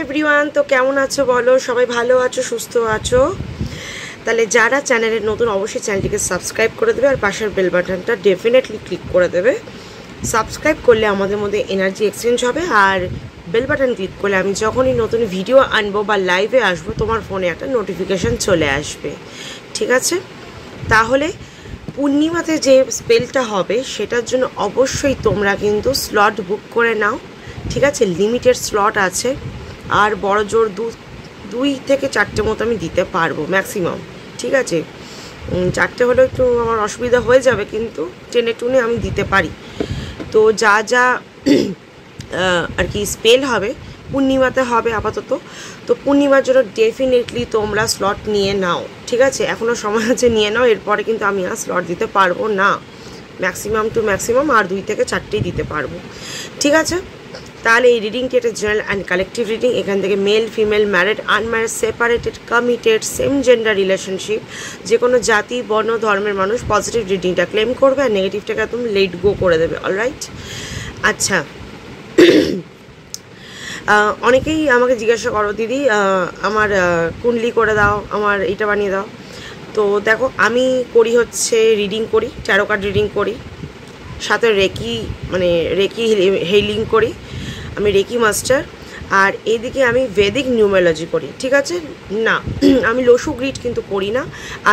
Everyone, তো কেমন আছো বলো? সবাই ভালো আছো, সুস্থ আছো? তাহলে যারা চ্যানেলের নতুন অবশ্যই চ্যানেলটিকে সাবস্ক্রাইব করে দেবে আর পাশের বেল বাটনটা ডেফিনেটলি ক্লিক করে দেবে। সাবস্ক্রাইব করলে আমাদের মধ্যে এনার্জি এক্সচেঞ্জ হবে, আর বেল বাটন ক্লিক করলে আমি যখনই নতুন ভিডিও আনবো বা লাইভে আসবো তোমার ফোনে একটা নোটিফিকেশান চলে আসবে। ঠিক আছে? তাহলে পূর্ণিমাতে যে স্পেলটা হবে সেটার জন্য অবশ্যই তোমরা কিন্তু স্লট বুক করে নাও। ঠিক আছে? লিমিটেড স্লট আছে, আর বড় জোর 2 থেকে 4টে মতো আমি দিতে পারবো ম্যাক্সিমাম। ঠিক আছে? 4টে হলেও একটু আমার অসুবিধা হয়ে যাবে, কিন্তু টেনে টুনে আমি দিতে পারি। তো যা যা আর কি স্পেল হবে পূর্ণিমাতে হবে আপাতত। তো পূর্ণিমার জন্য ডেফিনেটলি তোমরা স্লট নিয়ে নাও। ঠিক আছে? এখনও সময় আছে, নিয়ে নাও। এরপরে কিন্তু আমি আর স্লট দিতে পারবো না, ম্যাক্সিমাম টু ম্যাক্সিমাম আর 2 থেকে 4টেই দিতে পারবো। ঠিক আছে? তাহলে এই রিডিংটি একটা জেনারেল অ্যান্ড কালেকটিভ রিডিং। এখান থেকে male, female, married, unmarried, separated, committed, same gender relationship, যে কোনো জাতি, বর্ণ, ধর্মের মানুষ পজিটিভ রিডিংটা ক্লেম করবে আর নেগেটিভটাকে একদম লেট গো করে দেবে। অলরাইট? আচ্ছা, অনেকেই আমাকে জিজ্ঞাসা করো, দিদি আমার কুণ্ডলি করে দাও, আমার এটা বানিয়ে দাও। তো দেখো, আমি করি হচ্ছে রিডিং করি, ট্যারো কার্ড রিডিং করি, সাথে রেকি হিলিং করি। আমি রেকি মাস্টার, আর এইদিকে আমি ভেদিক নিউমেরোলজি করি। ঠিক আছে? না, আমি লসু গ্রিড কিন্তু করি না,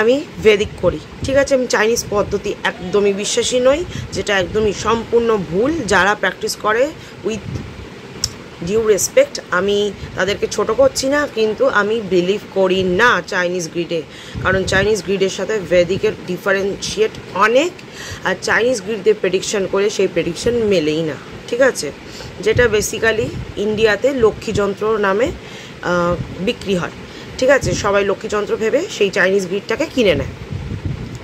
আমি ভেদিক করি। ঠিক আছে? আমি চাইনিজ পদ্ধতি একদমই বিশ্বাসী নই, যেটা একদমই সম্পূর্ণ ভুল। যারা প্র্যাকটিস করে উইথ ডিউ রেসপেক্ট, আমি তাদেরকে ছোট করছি না, কিন্তু আমি বিলিভ করি না চাইনিজ গ্রিডে। কারণ চাইনিজ গ্রিডের সাথে ভেদিকের ডিফারেন্সিয়েট অনেক, আর চাইনিজ গ্রিড দিয়ে প্রেডিকশান করে সেই প্রেডিকশান মেলেই না। ঠিক আছে? যেটা বেসিক্যালি ইন্ডিয়াতে লক্ষ্মীযন্ত্র নামে বিক্রি হয়। ঠিক আছে? সবাই লক্ষ্মীযন্ত্র ভেবে সেই চাইনিজ গ্রিডটাকে কিনে নেয়।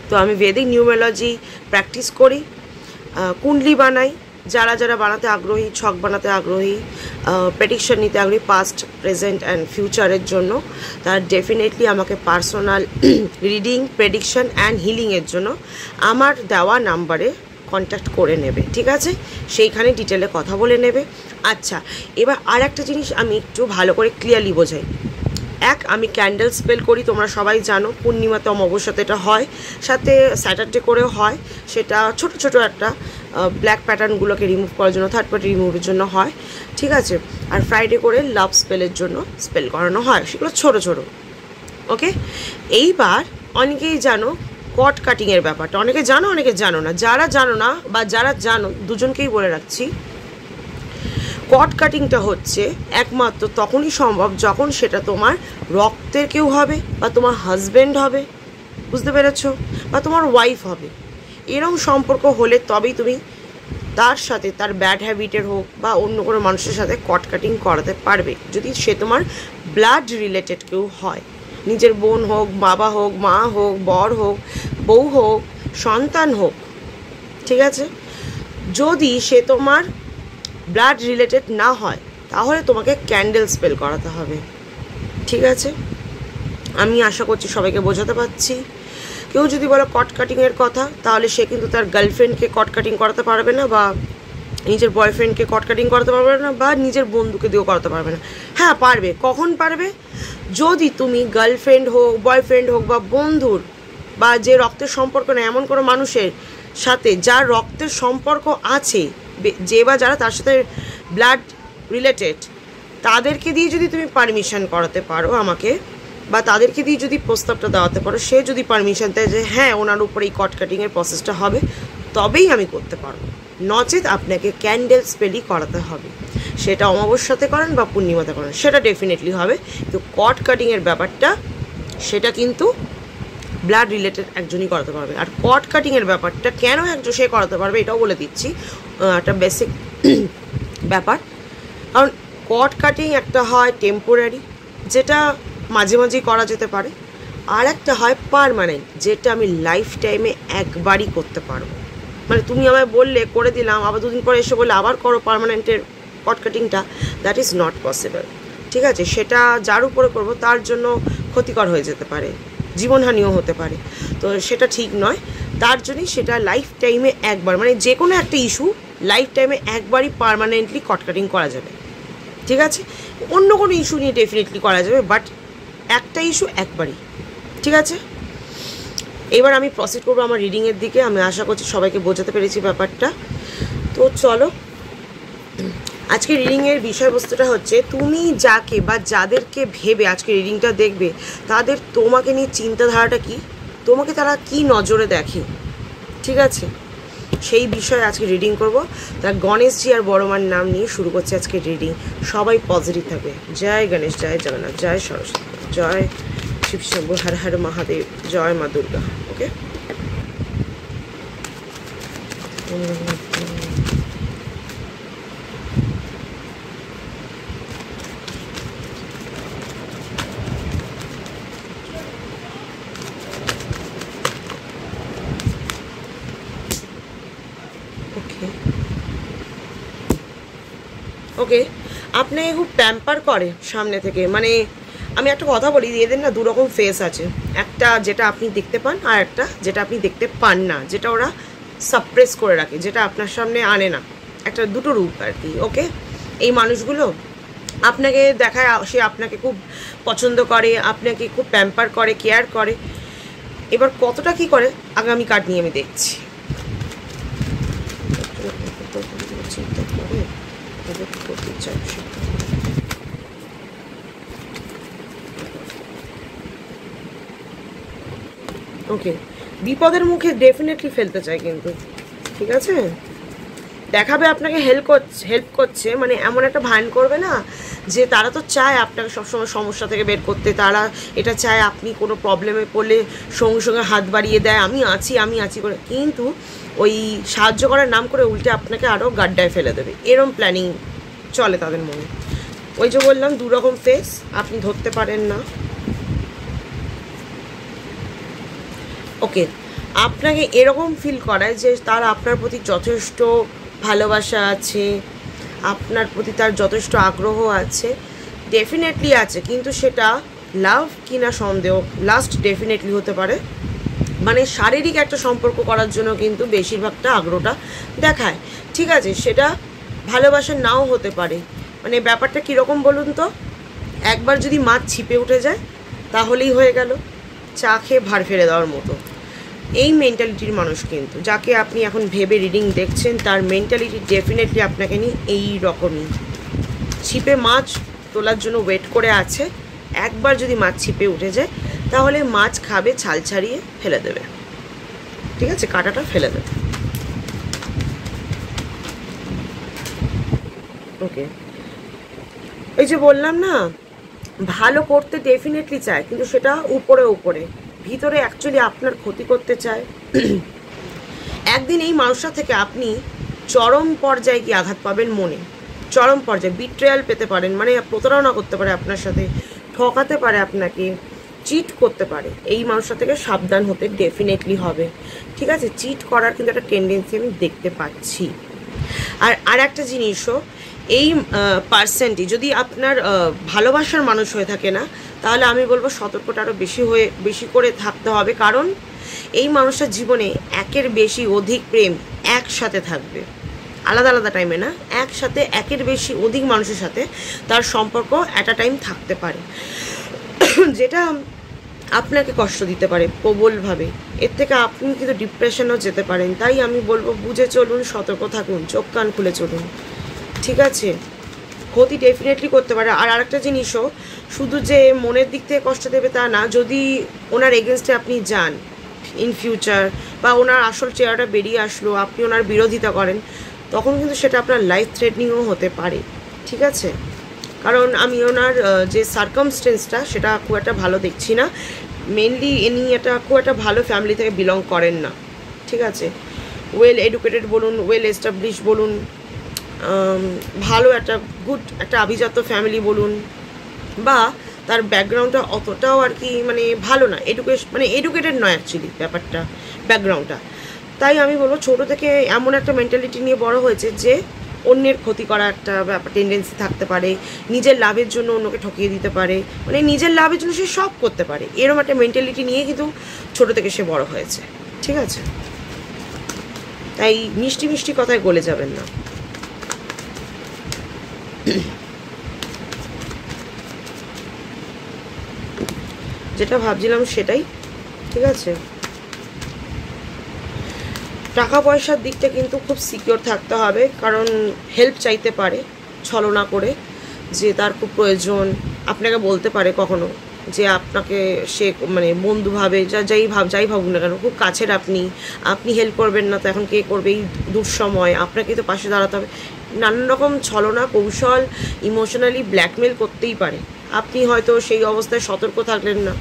তো আমি ভেদিক নিউমেরোলজি প্র্যাকটিস করি, কুণ্ডলি বানাই। যারা যারা বানাতে আগ্রহী, ছক বানাতে আগ্রহী, প্রেডিকশন নিতে আগ্রহী পাস্ট, প্রেজেন্ট অ্যান্ড ফিউচারের জন্য, তারা ডেফিনেটলি আমাকে পার্সোনাল রিডিং, প্রেডিকশন অ্যান্ড হিলিংয়ের জন্য আমার দেওয়া নাম্বারে কন্ট্যাক্ট করে নেবে। ঠিক আছে? সেইখানে ডিটেলে কথা বলে নেবে। আচ্ছা, এবার আর একটা জিনিস আমি একটু ভালো করে ক্লিয়ারলি বোঝাই। আমি ক্যান্ডেল স্পেল করি, তোমরা সবাই জানো। পূর্ণিমাতে অমাবস্যাতে এটা হয়, সাথে স্যাটারডে করেও হয়। সেটা ছোট ছোট একটা ব্ল্যাক প্যাটার্নগুলোকে রিমুভ করার জন্য, থার্ড পার্টি রিমুভের জন্য হয়। ঠিক আছে? আর ফ্রাইডে করে লাভ স্পেলের জন্য স্পেল করানো হয়, সেগুলো ছোট ছোট। ওকে? এইবার অনেকেই জানো কট কাটিংয়ের ব্যাপারটা, অনেকে জানো অনেকে জানো না। যারা জানো না বা যারা জানো, দুজনকেই বলে রাখছি, কট কাটিংটা হচ্ছে একমাত্র তখনই সম্ভব যখন সেটা তোমার রক্তের কেউ হবে, বা তোমার হাজব্যান্ড হবে, বুঝতে পেরেছো, বা তোমার ওয়াইফ হবে। এরকম সম্পর্ক হলে তবেই তুমি তার সাথে, তার ব্যাড হ্যাবিটের হোক বা অন্য কোনো মানুষের সাথে কট কাটিং করাতে পারবে, যদি সে তোমার ব্লাড রিলেটেড কেউ হয়। নিজের বোন হোক, বাবা হোক, মা হোক, বর হোক, বউ হোক, সন্তান হোক। ঠিক আছে? যদি সে তোমার ব্লাড রিলেটেড না হয়, তাহলে তোমাকে ক্যান্ডেল স্পেল করাতে হবে। ঠিক আছে? আমি আশা করছি সবাইকে বোঝাতে পারছি। কেউ যদি বলে কট কাটিংয়ের কথা, তাহলে সে কিন্তু তার গার্লফ্রেন্ডকে কট কাটিং করাতে পারবে না, বা নিজের বয়ফ্রেন্ডকে কট কাটিং করাতে পারবে না, বা নিজের বন্ধুকে দিয়েও করাতে পারবে না। হ্যাঁ, পারবে। কখন পারবে? যদি তুমি গার্লফ্রেন্ড হোক, বয়ফ্রেন্ড হোক, বা বন্ধুর, বা যে রক্তের সম্পর্ক নেই এমন কোনো মানুষের সাথে, যার রক্তের সম্পর্ক আছে, যে বা যারা তার সাথে ব্লাড রিলেটেড, তাদেরকে দিয়ে যদি তুমি পারমিশন করাতে পারো আমাকে, বা তাদেরকে দিয়ে যদি প্রস্তাবটা দেওয়াতে পারো, সে যদি পারমিশন দেয় যে হ্যাঁ ওনার উপর এই কট কাটিংয়ের প্রসেসটা হবে, তবেই আমি করতে পারবো। নচেত আপনাকে ক্যান্ডেল স্পেলই করাতে হবে। সেটা অমাবস্যাতে করেন বা পূর্ণিমাতে করেন, সেটা ডেফিনেটলি হবে। কিন্তু কট কাটিংয়ের ব্যাপারটা, সেটা কিন্তু ব্লাড রিলেটেড একজনই করাতে পারবে। আর কট কাটিংয়ের ব্যাপারটা কেন একজন সে করাতে পারবে, এটাও বলে দিচ্ছি, একটা বেসিক ব্যাপার। কারণ কট কাটিং একটা হয় টেম্পোরারি, যেটা মাঝে মাঝেই করা যেতে পারে, আর একটা হয় পার্মানেন্ট, যেটা আমি লাইফ টাইমে একবারই করতে পারবো। মানে তুমি আমায় বললে করে দিলাম, আবার 2 দিন পরে এসে বললে আবার করো পার্মানেন্টের কট কাটিংটা, দ্যাট ইজ নট পসিবল। ঠিক আছে? সেটা যার উপরে করবো তার জন্য ক্ষতিকর হয়ে যেতে পারে, জীবনহানিও হতে পারে। তো সেটা ঠিক নয়। তার জন্যই সেটা লাইফ টাইমে একবার, মানে যে কোনো একটা ইস্যু লাইফ টাইমে একবারই পার্মানেন্টলি কট কাটিং করা যাবে। ঠিক আছে? অন্য কোনো ইস্যু নিয়ে ডেফিনেটলি করা যাবে, বাট একটা ইস্যু একবারই, ঠিক আছে? এবার আমি প্রসিড করবো আমার রিডিংয়ের দিকে। আমি আশা করছি সবাইকে বোঝাতে পেরেছি ব্যাপারটা। তো চলো, আজকে রিডিংয়ের বিষয়বস্তুটা হচ্ছে, তুমি যাকে বা যাদেরকে ভেবে আজকে রিডিংটা দেখবে, তাদের তোমাকে নিয়ে চিন্তাধারাটা কি, তোমাকে তারা কি নজরে দেখে, ঠিক আছে? সেই বিষয়ে আজকে রিডিং করব। তার গণেশজি আর বড় মার নাম নিয়ে শুরু করছে আজকে রিডিং। সবাই পজিটিভ থাকবে। জয় গণেশ, জয় জগন্নাথ, জয় সরস্বতী, জয় শিব শম্ভু, হর হর মহাদেব, জয় মা দুর্গা। ওকে, ওকে, আপনাকে খুব প্যাম্পার করে সামনে থেকে। মানে আমি একটা কথা বলি, এদের না দুরকম ফেস আছে, একটা যেটা আপনি দেখতে পান, আর একটা যেটা আপনি দেখতে পান না, যেটা ওরা সাপ্রেস করে রাখে, যেটা আপনার সামনে আনে না। একটা দুটো রূপ আর কি। ওকে, এই মানুষগুলো আপনাকে দেখায় সে আপনাকে খুব পছন্দ করে, আপনাকে খুব প্যাম্পার করে, কেয়ার করে। এবার কতটা কি করে আগামী কার্ড নিয়ে আমি দেখছি। চিন্তা করে করতে চাইছি। ওকে, বিপদের মুখে ডেফিনেটলি ফেলতে চাই কিন্তু, ঠিক আছে? দেখাবে আপনাকে হেল্প করছে, মানে এমন একটা ভান করবে না যে তারা তো চায় আপনাকে সবসময় সমস্যা থেকে বের করতে। তারা এটা চায় আপনি কোনো প্রবলেমে পড়লে সঙ্গে সঙ্গে হাত বাড়িয়ে দেয়, আমি আছি করে। কিন্তু ওই সাহায্য করার নাম করে উল্টে আপনাকে আরও গাড্ডায় ফেলে দেবে, এরম প্ল্যানিং চলে তাদের মনে। ওই যে বললাম দুরকম ফেস, আপনি ধরতে পারেন না। ওকে, আপনাকে এরকম ফিল করায় যে তার আপনার প্রতি যথেষ্ট ভালোবাসা আছে, আপনার প্রতি তার যথেষ্ট আগ্রহ আছে, ডেফিনেটলি আছে। কিন্তু সেটা লাভ কি না সন্দেহ, লাস্ট ডেফিনেটলি হতে পারে। মানে শারীরিক একটা সম্পর্ক করার জন্য কিন্তু বেশিরভাগটা আগ্রহটা দেখায়, ঠিক আছে? সেটা ভালোবাসা নাও হতে পারে। মানে ব্যাপারটা কীরকম বলুন তো, একবার যদি মাছ ছিপে উঠে যায় তাহলেই হয়ে গেল, চা খেয়ে ভার ফেলে দেওয়ার মতো। এই মেন্টালিটির মানুষ কিন্তু, যাকে আপনি এখন ভেবে রিডিং দেখছেন, তার মেন্টালিটি ডেফিনেটলি আপনাকে নিয়ে এই রকমই। ছিপে মাছ তোলার জন্য ওয়েট করে আছে, একবার যদি মাছ ছিপে উঠে যায় তাহলে মাছ খাবে, ছাল ছাড়িয়ে ফেলে দেবে, ঠিক আছে? কাঁটাটা ফেলে দেবে। ওকে, এই যে বললাম না, ভালো করতে ডেফিনেটলি চায়, কিন্তু সেটা উপরে ভিতরে অ্যাকচুয়ালি আপনার ক্ষতি করতে চায়। একদিন এই মানুষটা থেকে আপনি চরম পর্যায়ে কি আঘাত পাবেন মনে, চরম পর্যায়ে বিট্রেয়াল পেতে পারেন। মানে প্রতারণা করতে পারে আপনার সাথে, ঠকাতে পারে আপনাকে, চিট করতে পারে। এই মানুষটা থেকে সাবধান হতে ডেফিনেটলি হবে, ঠিক আছে? চিট করার কিন্তু একটা টেন্ডেন্সি আমি দেখতে পাচ্ছি। আর একটা জিনিসও, এই পার্সেন্টটি যদি আপনার ভালোবাসার মানুষ হয়ে থাকে না, তাহলে আমি বলবো সতর্কটা আরও বেশি করে থাকতে হবে। কারণ এই মানুষটার জীবনে একের বেশি অধিক প্রেম একসাথে থাকবে, আলাদা আলাদা টাইমে না, একসাথে একের বেশি অধিক মানুষের সাথে তার সম্পর্ক অ্যাট আ টাইম থাকতে পারে, যেটা আপনাকে কষ্ট দিতে পারে প্রবলভাবে। এর থেকে আপনি কিন্তু ডিপ্রেশনেও যেতে পারেন। তাই আমি বলবো বুঝে চলুন, সতর্ক থাকুন, চোখ কান খুলে চলুন, ঠিক আছে? ক্ষতি ডেফিনেটলি করতে পারে। আর আরেকটা জিনিসও, শুধু যে মনের দিক থেকে কষ্ট দেবে তা না, যদি ওনার এগেনস্টে আপনি যান ইন ফিউচার, বা ওনার আসল চেহারাটা বেরিয়ে আসলো, আপনি ওনার বিরোধিতা করেন, তখন কিন্তু সেটা আপনার লাইফ থ্রেটনিংও হতে পারে, ঠিক আছে? কারণ আমি ওনার যে সার্কামস্টেন্সটা সেটা খুব একটা ভালো দেখছি না। মেনলি ইনি এটা খুব একটা ভালো ফ্যামিলি থেকে বিলং করেন না, ঠিক আছে? ওয়েল এডুকেটেড বলুন, ওয়েল এস্টাবলিশ বলুন, ভালো একটা গুড একটা আভিজাত্য ফ্যামিলি বলুন, বা তার ব্যাকগ্রাউন্ডটা অতটাও আর কি মানে ভালো না, এডুকেটেড নয় অ্যাকচুয়ালি ব্যাপারটা, ব্যাকগ্রাউন্ডটা। তাই আমি বলবো ছোটো থেকে এমন একটা মেন্টালিটি নিয়ে বড় হয়েছে যে অন্যের ক্ষতি করা একটা ব্যাপার টেন্ডেন্সি থাকতে পারে, নিজের লাভের জন্য অন্যকে ঠকিয়ে দিতে পারে, মানে নিজের লাভের জন্য সে সব করতে পারে, এরকম একটা মেন্টালিটি নিয়ে কিন্তু ছোটো থেকে সে বড় হয়েছে, ঠিক আছে? তাই মিষ্টি মিষ্টি কথায় গলে যাবেন না। যেটা ভাবছিলাম সেটাই। ঠিক আছে, টাকা পয়সার দিকটা কিন্তু খুব সিকিওর থাকতে হবে, কারণ হেল্প চাইতে পারে ছলনা করে, যে তার খুব প্রয়োজন, আপনাকে বলতে পারে কখনো যে আপনাকে সে মানে বন্ধু ভাবে, যাই ভাবুক না কেন, খুব কাছের আপনি হেল্প করবেন না তো এখন কে করবে, এই দুঃসময় আপনাকে তো পাশে দাঁড়াতে হবে। নানান রকম ছলনা কৌশল, ইমোশনালি ব্ল্যাকমেল করতেই পারে। আপনি হয়তো সেই অবস্থায় সতর্ক থাকলেন না,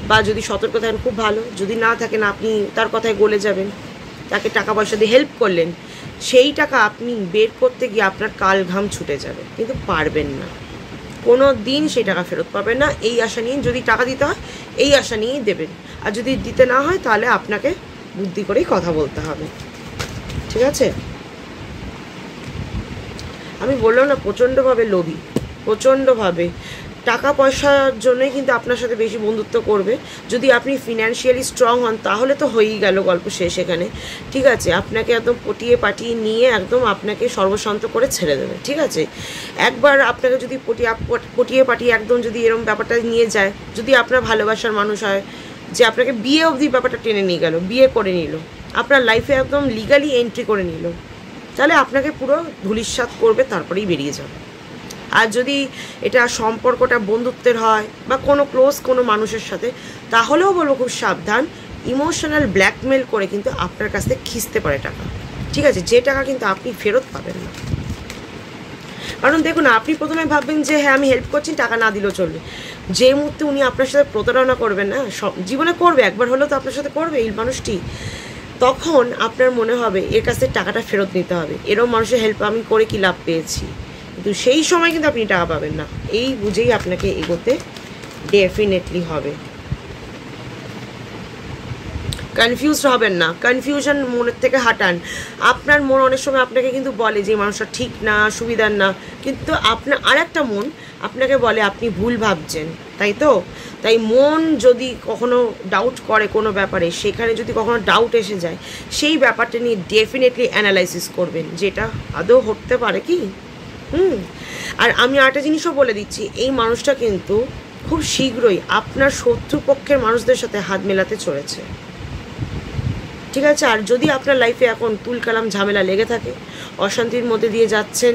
বা যদি সতর্ক থাকেন খুব ভালো, যদি না থাকেন আপনি তার কথায় গলে যাবেন, তাকে টাকা পয়সা দিয়ে হেল্প করলেন, সেই টাকা আপনি বের করতে গিয়ে আপনার কাল ঘাম ছুটে যাবে, কিন্তু পারবেন না, কোনো দিন সেই টাকা ফেরত পাবেন না। এই আশা নিয়ে যদি টাকা দিতে হয় এই আশা নিয়েই দেবেন, আর যদি দিতে না হয় তাহলে আপনাকে বুদ্ধি করেই কথা বলতে হবে। ঠিক আছে, আমি বললাম না প্রচণ্ডভাবে লোভী, প্রচণ্ডভাবে টাকা পয়সার জন্যই কিন্তু আপনার সাথে বেশি বন্ধুত্ব করবে। যদি আপনি ফিনান্সিয়ালি স্ট্রং হন তাহলে তো হয়েই গেল, গল্প শেষ এখানে। ঠিক আছে, আপনাকে একদম পটিয়ে পাটিয়ে নিয়ে একদম আপনাকে সর্বশান্ত করে ছেড়ে দেবে। ঠিক আছে, একবার আপনাকে যদি পটিয়ে পাটিয়ে একদম যদি এরকম ব্যাপারটা নিয়ে যায়, যদি আপনার ভালোবাসার মানুষ হয়, যে আপনাকে বিয়ে অবধি ব্যাপারটা টেনে নিয়ে গেল, বিয়ে করে নিল, আপনার লাইফে একদম লিগালি এন্ট্রি করে নিল, তাহলে আপনাকে পুরো ধূলিসাৎ করবে, তারপরেই বেরিয়ে যাবে। আর যদি এটা সম্পর্কটা বন্ধুত্বের হয় বা কোনো ক্লোজ কোনো মানুষের সাথে, তাহলেও বলবো খুব সাবধান, ইমোশনাল ব্ল্যাকমেল করে কিন্তু আপনার কাছ থেকে খিঁচতে পারে টাকা। ঠিক আছে, যে টাকা কিন্তু আপনি ফেরত পাবেন না। কারণ দেখুন, আপনি প্রথমে ভাববেন যে হ্যাঁ আমি হেল্প করছি, টাকা না দিলেও চলবে। যে মুহূর্তে উনি আপনার সাথে প্রতারণা করবেন না, সব জীবনে করবে, একবার হলেও তো আপনার সাথে করবে এই মানুষটি, তখন আপনার মনে হবে এর কাছ থেকে টাকাটা ফেরত নিতে হবে, এরকম মানুষের হেল্প আমি করে কি লাভ পেয়েছি, কিন্তু সেই সময় কিন্তু আপনি টাকা পাবেন না। এই বুঝেই আপনাকে এগোতে ডেফিনেটলি হবে। কনফিউজড হবেন না, কনফিউশন মনের থেকে হাঁটান। আপনার মন অনেক সময় আপনাকে কিন্তু বলে যে মানুষটা ঠিক না, সুবিধার না, কিন্তু আপনার আর একটা মন আপনাকে বলে আপনি ভুল ভাবছেন, তাই তো? তাই মন যদি কখনো ডাউট করে কোনো ব্যাপারে, সেখানে যদি কখনো ডাউট এসে যায়, সেই ব্যাপারটা নিয়ে ডেফিনেটলি অ্যানালাইসিস করবেন, যেটা আদৌ হতে পারে কি। আর আমি আরেকটা জিনিসও বলে দিচ্ছি, এই মানুষটা কিন্তু খুব শীঘ্রই আপনার শত্রুপক্ষের মানুষদের সাথে হাত মেলাতে চলেছে। ঠিক আছে, আর যদি আপনার লাইফে এখন তুলকালাম ঝামেলা লেগে থাকে, অশান্তির মধ্যে দিয়ে যাচ্ছেন,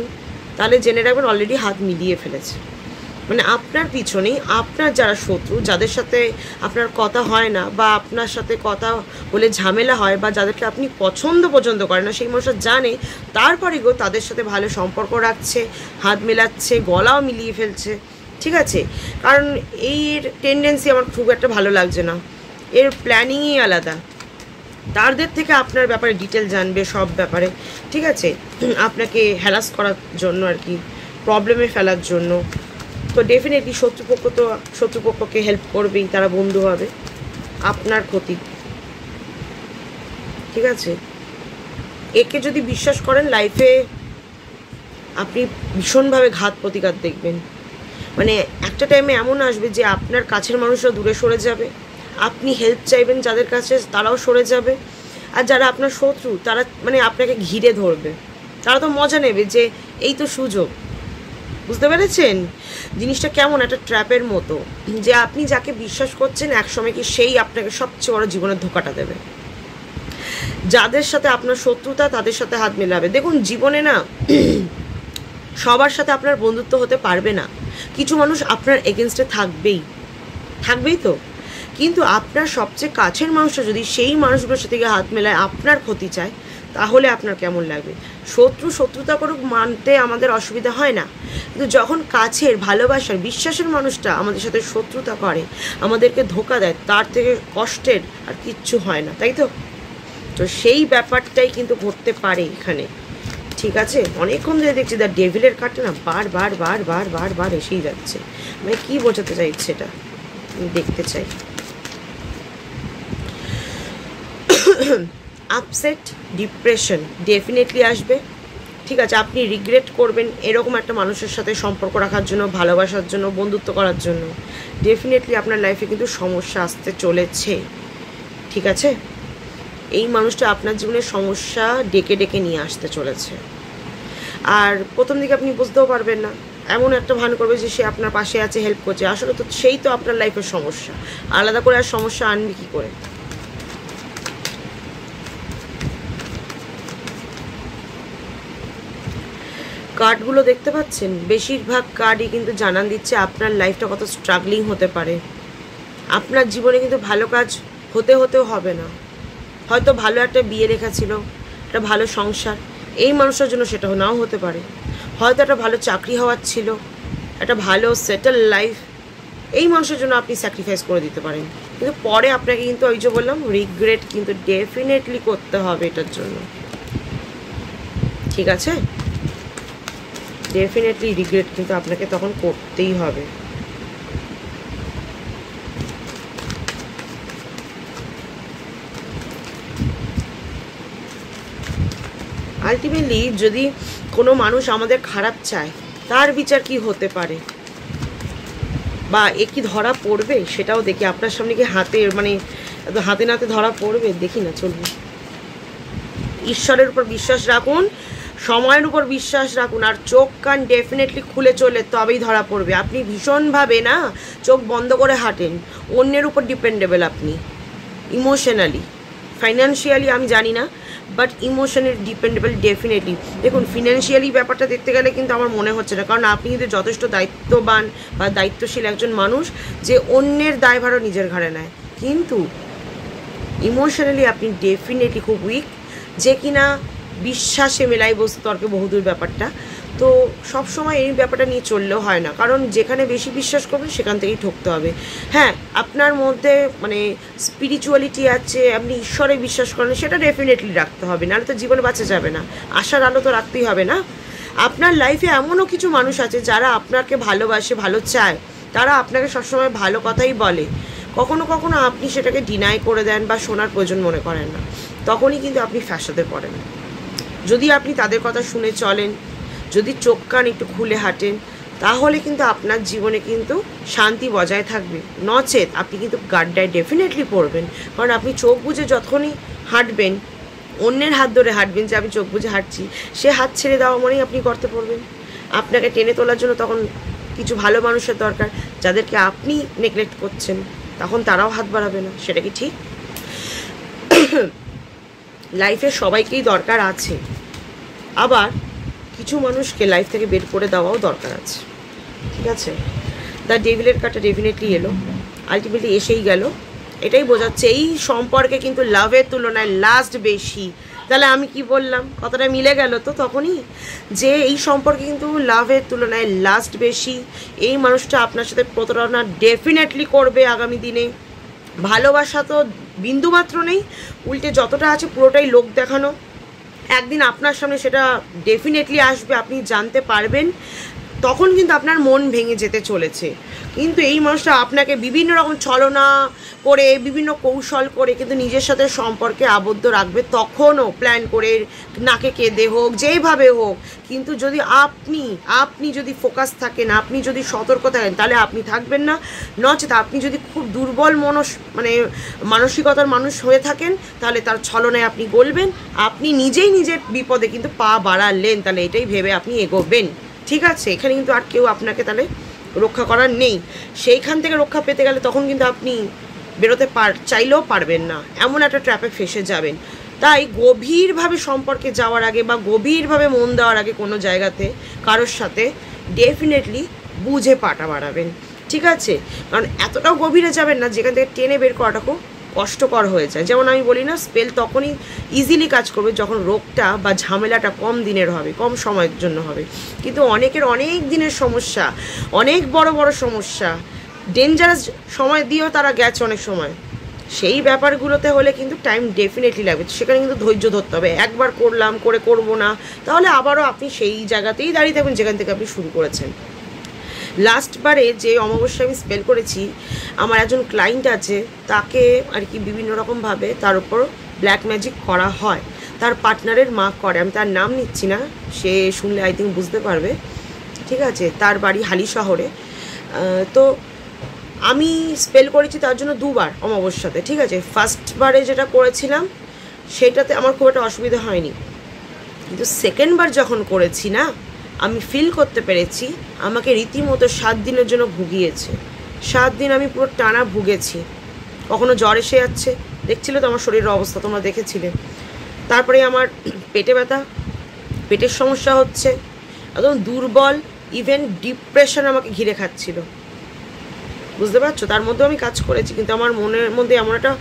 তাহলে জেনে রাখবেন অলরেডি হাত মিলিয়ে ফেলেছে। মানে আপনার পিছনেই আপনার যারা শত্রু, যাদের সাথে আপনার কথা হয় না, বা আপনার সাথে কথা বলে ঝামেলা হয়, বা যাদেরকে আপনি পছন্দ করেন না, সেই মানুষটা জানে, তারপরে গো তাদের সাথে ভালো সম্পর্ক রাখছে, হাত মেলাচ্ছে, গলাও মিলিয়ে ফেলছে। ঠিক আছে, কারণ এর টেন্ডেন্সি আমার খুব একটা ভালো লাগছে না, এর প্ল্যানিংই আলাদা। তাদের থেকে আপনার ব্যাপারে ডিটেল জানবে, সব ব্যাপারে। ঠিক আছে, আপনাকে হ্যারাস করার জন্য আর কি, প্রবলেমে ফেলার জন্য। তো ডেফিনেটলি শত্রুপক্ষকে হেল্প করবেই, তারা বন্ধু হবে, আপনার ক্ষতি। ঠিক আছে, একে যদি বিশ্বাস করেন লাইফে আপনি ভীষণভাবে ঘাত প্রতিঘাত দেখবেন। মানে একটা টাইমে এমন আসবে যে আপনার কাছের মানুষরা দূরে সরে যাবে, আপনি হেল্প চাইবেন যাদের কাছে, তারাও সরে যাবে, আর যারা আপনার শত্রু তারা মানে আপনাকে ঘিরে ধরবে, তারা তো মজা নেবে যে এই তো সুযোগ। বুঝতে পেরেছেন জিনিসটা কেমন? একটা ট্র্যাপের মতো, যে আপনি যাকে বিশ্বাস করছেন একসময় কি সেই আপনাকে সবচেয়ে বড় জীবনের ধোঁকাটা দেবে। যাদের সাথে আপনার শত্রুতা তাদের সাথে হাত মেলাবে। দেখুন জীবনে না সবার সাথে আপনার বন্ধুত্ব হতে পারবে না, কিছু মানুষ আপনার এগেনস্টে থাকবেই তো, কিন্তু আপনার সবচেয়ে কাছের মানুষটা যদি সেই মানুষগুলোর সাথে হাত মেলায়, আপনার ক্ষতি চায়, তাহলে আপনার কেমন লাগবে? শত্রুতা করুক মানতে আমাদের অসুবিধা হয় না, কিন্তু যখন কাছের ভালোবাসার বিশ্বাসের মানুষটা আমাদের সাথে শত্রুতা করে, আমাদেরকে ধোঁকা দেয়, তার থেকে কষ্টের আর কিচ্ছু হয় না, তাই তো? তো সেই ব্যাপারটাই কিন্তু ঘটতে পারে এখানে। ঠিক আছে, অনেকক্ষণ ধরে দেখছি দ্য ডেভিলের কার্ডটা না বার এসেই যাচ্ছে। মানে কী বোঝাতে চাইছে এটা আমি দেখতে চাই। আপসেট, ডিপ্রেশন ডেফিনেটলি আসবে। ঠিক আছে, আপনি রিগ্রেট করবেন এরকম একটা মানুষের সাথে সম্পর্ক রাখার জন্য, ভালোবাসার জন্য, বন্ধুত্ব করার জন্য। ডেফিনেটলি আপনার লাইফে কিন্তু সমস্যা আসতে চলেছে। ঠিক আছে, এই মানুষটা আপনার জীবনে সমস্যা ডেকে নিয়ে আসতে চলেছে। আর প্রথম দিকে আপনি বুঝতেও পারবেন না, এমন একটা ভান করবে যে সে আপনার পাশে আছে, হেল্প করছে, আসলে তো সেই তো আপনার লাইফের সমস্যা। আলাদা করে আর সমস্যা আনবি কী করে? কার্ডগুলো দেখতে পাচ্ছেন, বেশিরভাগ কার্ডই কিন্তু জানান দিচ্ছে আপনার লাইফটা কত স্ট্রাগলিং হতে পারে। আপনার জীবনে কিন্তু ভালো কাজ হতেও হবে না, হয়তো ভালো একটা বিয়ে লেখা ছিল, একটা ভালো সংসার, এই মানুষের জন্য সেটা নাও হতে পারে। হয়তো একটা ভালো চাকরি হওয়ার ছিল, একটা ভালো সেটেল লাইফ, এই মানুষের জন্য আপনি স্যাক্রিফাইস করে দিতে পারেন। কিন্তু পরে আপনাকে কিন্তু ওই যে বললাম রিগ্রেট কিন্তু ডেফিনেটলি করতে হবে এটার জন্য, ঠিক আছে? ডেফিনেটলি রিগ্রেট কিন্তু আপনাকে তখন করতেই হবে। আলটিমেটলি যদি কোনো মানুষ আমাদের খারাপ চায়, তার বিচার কি হতে পারে বা এ কি ধরা পড়বে সেটাও দেখি। আপনার সামনে কি হাতে নাতে ধরা পড়বে? দেখি না, চলবে। ঈশ্বরের উপর বিশ্বাস রাখুন, সময়ের উপর বিশ্বাস রাখুন, আর চোখ কান ডেফিনেটলি খুলে চলে তবেই ধরা পড়বে। আপনি ভীষণভাবে না চোখ বন্ধ করে হাঁটেন, অন্যের উপর ডিপেন্ডেবল আপনি, ইমোশনালি, ফাইন্যান্সিয়ালি আমি জানি না, বাট ইমোশনালি ডিপেন্ডেবল ডেফিনেটলি। দেখুন, ফিনান্সিয়ালি ব্যাপারটা দেখতে গেলে কিন্তু আমার মনে হচ্ছে না, কারণ আপনি কিন্তু যথেষ্ট দায়িত্ববান বা দায়িত্বশীল একজন মানুষ যে অন্যের দায়ভারও নিজের ঘাড়ে নেয়। কিন্তু ইমোশনালি আপনি ডেফিনেটলি খুব উইক, যে কিনা বিশ্বাসে মেলাই বস্তু তর্কে বহুদূর ব্যাপারটা। তো সবসময় এই ব্যাপারটা নিয়ে চললেও হয় না, কারণ যেখানে বেশি বিশ্বাস করবেন সেখান থেকেই ঠকতে হবে। হ্যাঁ, আপনার মধ্যে স্পিরিচুয়ালিটি আছে, আপনি ঈশ্বরে বিশ্বাস করেন, সেটা ডেফিনেটলি রাখতে হবে, নাহলে তো জীবনে বাঁচা যাবে না। আশার আলো তো রাখতেই হবে না। আপনার লাইফে এমনও কিছু মানুষ আছে যারা আপনাকে ভালোবাসে, ভালো চায়, তারা আপনাকে সবসময় ভালো কথাই বলে। কখনো কখনো আপনি সেটাকে ডিনাই করে দেন বা শোনার প্রয়োজন মনে করেন না, তখনই কিন্তু আপনি ফ্যাসাদে পড়েন। যদি আপনি তাদের কথা শুনে চলেন, যদি চোখ কান একটু খুলে হাঁটেন, তাহলে কিন্তু আপনার জীবনে কিন্তু শান্তি বজায় থাকবে। নচেত আপনি কিন্তু গাড্ডায় ডেফিনেটলি পড়বেন, কারণ আপনি চোখ বুজে যতক্ষণই হাঁটবেন, অন্যের হাত ধরে হাঁটবেন, যে আমি চোখ বুজে হাঁটছি, সে হাত ছেড়ে দেওয়া মানেই আপনি করতে পড়বেন। আপনাকে টেনে তোলার জন্য তখন কিছু ভালো মানুষের দরকার, যাদেরকে আপনি নেগলেক্ট করছেন, তখন তারাও হাত বাড়াবে না। সেটা কি ঠিক? লাইফে সবাইকেই দরকার আছে, আবার কিছু মানুষকে লাইফ থেকে বের করে দেওয়াও দরকার আছে, ঠিক আছে? দ্য ডেভিলের কার্ডটা ডেফিনেটলি এলো, আলটিমেটলি এসেই গেল। এটাই বোঝাচ্ছে এই সম্পর্কে কিন্তু লাভের তুলনায় লাস্ট বেশি। তাহলে আমি কি বললাম, কতটা মিলে গেল তো তখনই, যে এই সম্পর্কে কিন্তু লাভের তুলনায় লাস্ট বেশি। এই মানুষটা আপনার সাথে প্রতারণা ডেফিনেটলি করবে আগামী দিনে। ভালোবাসা তো বিন্দুমাত্র নেই, উল্টে যতটা আছে পুরোটাই লোক দেখানো। একদিন আপনার সামনে সেটা ডেফিনেটলি আসবে, আপনি জানতে পারবেন, তখন কিন্তু আপনার মন ভেঙে যেতে চলেছে। কিন্তু এই মানুষটা আপনাকে বিভিন্ন রকম ছলনা করে, বিভিন্ন কৌশল করে কিন্তু নিজের সাথে সম্পর্কে আবদ্ধ রাখবে, তখনও প্ল্যান করে, নাকে কেঁদে হোক, যেইভাবে হোক। কিন্তু যদি আপনি যদি ফোকাস থাকেন, আপনি যদি সতর্ক থাকেন, তাহলে আপনি থাকবেন না। নচেত আপনি যদি খুব দুর্বল মানসিকতার মানুষ হয়ে থাকেন, তাহলে তার ছলনায় আপনি গলবেন, আপনি নিজেই নিজের বিপদে কিন্তু পা বাড়ালেন। তাহলে এটাই ভেবে আপনি এগোবেন, ঠিক আছে? এখানে কিন্তু আর কেউ আপনাকে তাহলে রক্ষা করার নেই। সেইখান থেকে রক্ষা পেতে গেলে তখন কিন্তু আপনি বেরোতে চাইলেও পারবেন না, এমন একটা ট্র্যাপে ফেসে যাবেন। তাই গভীরভাবে সম্পর্কে যাওয়ার আগে বা গভীরভাবে মন দেওয়ার আগে কোনো জায়গাতে কারোর সাথে ডেফিনেটলি বুঝে পাটা বাড়াবেন, ঠিক আছে? কারণ এতটাও গভীরে যাবেন না যেখান থেকে টেনে বের করাটা খুব কষ্টকর হয়ে যায়। যেমন আমি বলি না, স্পেল তখনই ইজিলি কাজ করবে যখন রোগটা বা ঝামেলাটা কম দিনের হবে, কম সময়ের জন্য হবে। কিন্তু অনেকের অনেক দিনের সমস্যা, অনেক বড় বড় সমস্যা, ডেঞ্জারাস সময় দিয়েও তারা গেছে অনেক সময়। সেই ব্যাপারগুলোতে হলে কিন্তু টাইম ডেফিনেটলি লাগবে, সেখানে কিন্তু ধৈর্য ধরতে হবে। একবার করবো না, তাহলে আবারও আপনি সেই জায়গাতেই দাঁড়িয়ে থাকবেন যেখান থেকে আপনি শুরু করেছেন। লাস্টবারে যে অমাবস্যা আমি স্পেল করেছি, আমার একজন ক্লায়েন্ট আছে, তাকে আর কি বিভিন্ন রকমভাবে তার উপর ব্ল্যাক ম্যাজিক করা হয়। তার পার্টনারের মা করে, আমি তার নাম নিচ্ছি না, সে শুনলে আই থিঙ্ক বুঝতে পারবে, ঠিক আছে? তার বাড়ি হালি শহরে। তো আমি স্পেল করেছি তার জন্য দুবার অমাবস্যাতে, ঠিক আছে? ফার্স্টবারে যেটা করেছিলাম সেটাতে আমার খুব একটা অসুবিধা হয়নি, কিন্তু সেকেন্ডবার যখন করেছি না, আমি ফিল করতে পেরেছি আমাকে রীতিমতো 7 দিনের জন্য ভুগিয়েছে। 7 দিন আমি পুরো টানা ভুগেছি। কখনো জ্বর এসে যাচ্ছে, দেখছিলে তো আমার শরীরের অবস্থা, তোমরা দেখেছিলে। তারপরে আমার পেটে ব্যথা, পেটের সমস্যা হচ্ছে, একদম দুর্বল, ইভেন ডিপ্রেশন আমাকে ঘিরে খাচ্ছিল, বুঝতে পারছো? তার মধ্যেও আমি কাজ করেছি, কিন্তু আমার মনের মধ্যে এমন একটা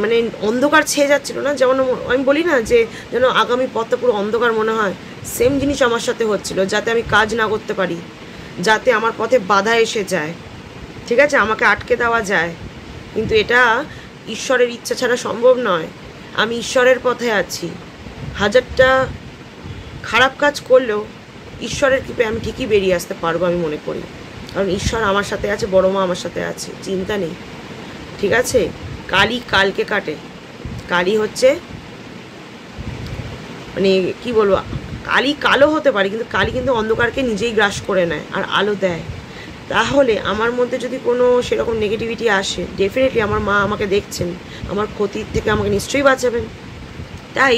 মানে অন্ধকার ছেয়ে যাচ্ছিলো না, যেমন আমি বলি না যে যেন আগামী পথটা পুরো অন্ধকার মনে হয়, সেম জিনিস আমার সাথে হচ্ছিল, যাতে আমি কাজ না করতে পারি, যাতে আমার পথে বাধা এসে যায়, ঠিক আছে, আমাকে আটকে দেওয়া যায়। কিন্তু এটা ঈশ্বরের ইচ্ছা ছাড়া সম্ভব নয়। আমি ঈশ্বরের পথে আছি, হাজারটা খারাপ কাজ করলেও ঈশ্বরের কৃপে আমি ঠিকই বেরিয়ে আসতে পারবো, আমি মনে করি। কারণ ঈশ্বর আমার সাথে আছে, বড় মা আমার সাথে আছে, চিন্তা নেই, ঠিক আছে। কালি কালকে কাটে, কালি হচ্ছে মানে কি বলবো, কালি কালো হতে পারে, কিন্তু কালি কিন্তু অন্ধকারকে নিজেই গ্রাস করে নেয় আর আলো দেয়। তাহলে আমার মধ্যে যদি কোনো সেরকম নেগেটিভিটি আসে, ডেফিনেটলি আমার মা আমাকে দেখছেন, আমার ক্ষতির থেকে আমাকে নিশ্চয়ই বাঁচাবেন। তাই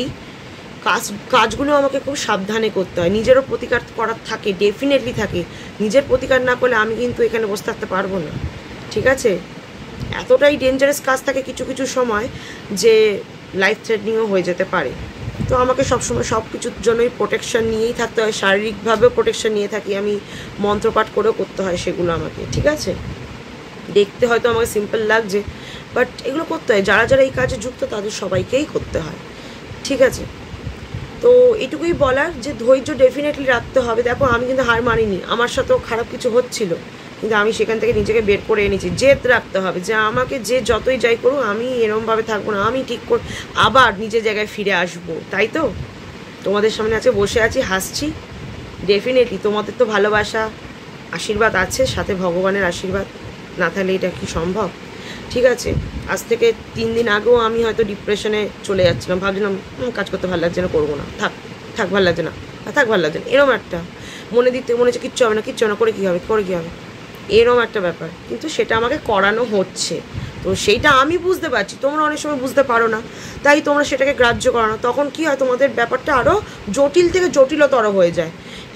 কাজগুলো আমাকে খুব সাবধানে করতে হয়, নিজেরও প্রতিকার করার থাকে, ডেফিনেটলি থাকে। নিজের প্রতিকার না করলে আমি কিন্তু এখানে বসে থাকতে পারবো না, ঠিক আছে। এতটাই ডেঞ্জারাস কাজ থাকে কিছু কিছু সময় যে লাইফ থ্রেটনিংও হয়ে যেতে পারে। তো আমাকে সবসময় সব কিছুর জন্যই প্রোটেকশন নিয়েই থাকতে হয়, শারীরিকভাবেও প্রোটেকশন নিয়ে থাকি আমি, মন্ত্রপাঠ করেও করতে হয় সেগুলো আমাকে, ঠিক আছে। দেখতে হয়তো আমাকে সিম্পল লাগছে, বাট এগুলো করতে হয়, যারা যারা এই কাজে যুক্ত তাদের সবাইকেই করতে হয়, ঠিক আছে। তো এটুকুই বলার যে ধৈর্য ডেফিনেটলি রাখতে হবে। দেখো আমি কিন্তু হার মানিনি, আমার সাথেও খারাপ কিছু হচ্ছিল, কিন্তু আমি সেখান থেকে নিজেকে বের করে এনেছি। জেদ রাখতে হবে যে আমাকে যে যতই যাই করুক আমি এরমভাবে থাকবো না, আমি ঠিক করে আবার নিজের জায়গায় ফিরে আসবো। তাই তো তোমাদের সামনে আজকে বসে আছি, হাসছি। ডেফিনেটলি তোমাদের তো ভালোবাসা, আশীর্বাদ আছে, সাথে ভগবানের আশীর্বাদ না থাকলে এটা কি সম্ভব? ঠিক আছে, আজ থেকে 3 দিন আগেও আমি হয়তো ডিপ্রেশনে চলে যাচ্ছিলাম, ভাবছিলাম কাজ করতে ভালো লাগছে না, করবো না, থাক ভালো লাগছে না, থাক ভালো লাগছে না, এরম একটা মনে হচ্ছে কিচ্ছু হবে না, করে কী হবে, এরম একটা ব্যাপার। কিন্তু সেটা আমাকে করানো হচ্ছে, তো সেইটা আমি বুঝতে পারছি, তোমরা অনেক সময় বুঝতে পারো না, তাই তোমরা সেটাকে গ্রাহ্য করো না। তখন কী হয়, তোমাদের ব্যাপারটা আরও জটিল থেকে জটিলতর হয়ে যায়।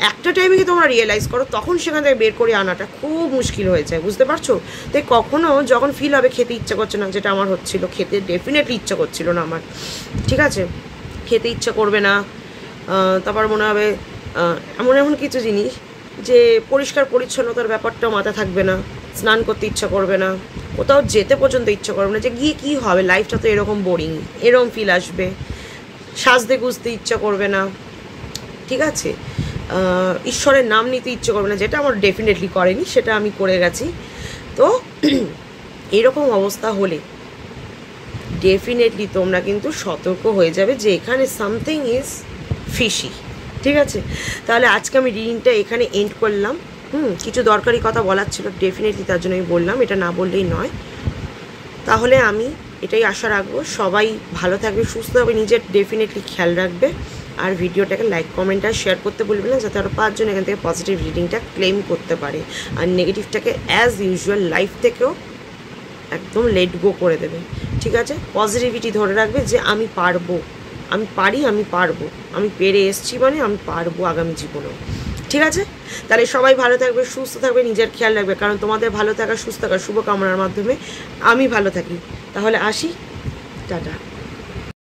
একটা টাইমে কি তোমরা রিয়েলাইজ করো, তখন সেখান থেকে বের করে আনাটা খুব মুশকিল হয়ে যায়, বুঝতে পারছো? তাই কখনও যখন ফিল হবে খেতে ইচ্ছা করছে না, যেটা আমার হচ্ছিল, খেতে ডেফিনেটলি ইচ্ছা করছিল না আমার, ঠিক আছে, খেতে ইচ্ছা করবে না। তারপর মনে হবে এমন কিছু জিনিস যে পরিষ্কার পরিচ্ছন্নতার ব্যাপারটাও মাথা থাকবে না, স্নান করতে ইচ্ছা করবে না, কোথাও যেতে পর্যন্ত ইচ্ছা করবে না, যে গিয়ে কী হবে, লাইফটা তো এরকম বোরিং, এরকম ফিল আসবে। সাজতে গুজতে ইচ্ছা করবে না, ঠিক আছে। ঈশ্বরের নাম নিতে ইচ্ছে করবে না, যেটা আমার ডেফিনেটলি করেনি, সেটা আমি করে গেছি। তো এরকম অবস্থা হলে ডেফিনেটলি তোমরা কিন্তু সতর্ক হয়ে যাবে যে এখানে সামথিং ইজ ফিশি, ঠিক আছে। তাহলে আজকে আমি রিডিংটা এখানে এন্ড করলাম। কিছু দরকারি কথা বলার ছিল, ডেফিনেটলি তার জন্য আমি বললাম, এটা না বললেই নয়। তাহলে আমি এটাই আশা রাখবো সবাই ভালো থাকবে, সুস্থ হবে, নিজের ডেফিনেটলি খেয়াল রাখবে। আর ভিডিওটাকে লাইক কমেন্ট আর শেয়ার করতে বলবে না, যাতে আরও 5 জন এখান থেকে পজিটিভ রিডিংটা ক্লেম করতে পারে, আর নেগেটিভটাকে অ্যাজ ইউজুয়াল লাইফ থেকেও একদম লেট গো করে দেবে, ঠিক আছে। পজিটিভিটি ধরে রাখবে যে আমি পারবো, আমি পারি, আমি পারবো, আমি পেরে এসছি, মানে আমি পারবো আগামী জীবনেও, ঠিক আছে। তাহলে সবাই ভালো থাকবে, সুস্থ থাকবে, নিজের খেয়াল রাখবে, কারণ তোমাদের ভালো থাকা, সুস্থ থাকার শুভকামনার মাধ্যমে আমি ভালো থাকি। তাহলে আসি, টাটা।